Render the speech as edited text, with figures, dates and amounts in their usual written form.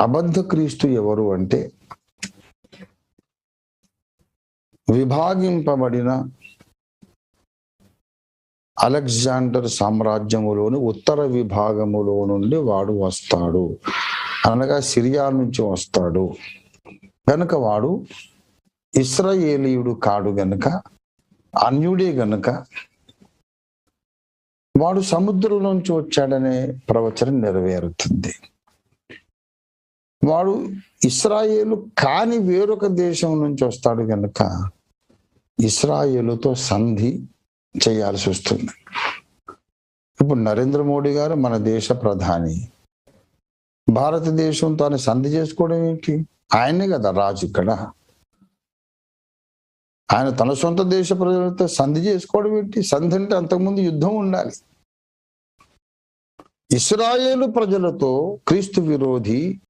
అబద్ధ క్రీస్తు ఎవరు అంటే విభాగింపబడిన అలెగ్జాండర్ సామ్రాజ్యములోని ఉత్తర విభాగములో నుండి వాడు వస్తాడు, అనగా సిరియా నుంచి వస్తాడు గనుక వాడు ఇశ్రాయేలీయుడు కాడు గనుక, అన్యుడే గనుక వాడు సముద్రం నుంచి వచ్చాడనే ప్రవచనం నెరవేరుతుంది. వాడు ఇశ్రాయేలు కాని వేరొక దేశం నుంచి వస్తాడు కనుక ఇశ్రాయేలుతో సంధి చేయాల్సి వస్తుంది. ఇప్పుడు నరేంద్ర మోడీ గారు మన దేశ ప్రధాని, భారతదేశం తాను సంధి చేసుకోవడం ఏంటి? ఆయనే కదా రాజు ఇక్కడ. ఆయన తన సొంత దేశ ప్రజలతో సంధి చేసుకోవడం ఏంటి? సంధి అంటే అంతకుముందు యుద్ధం ఉండాలి. ఇశ్రాయేలు ప్రజలతో క్రీస్తు విరోధి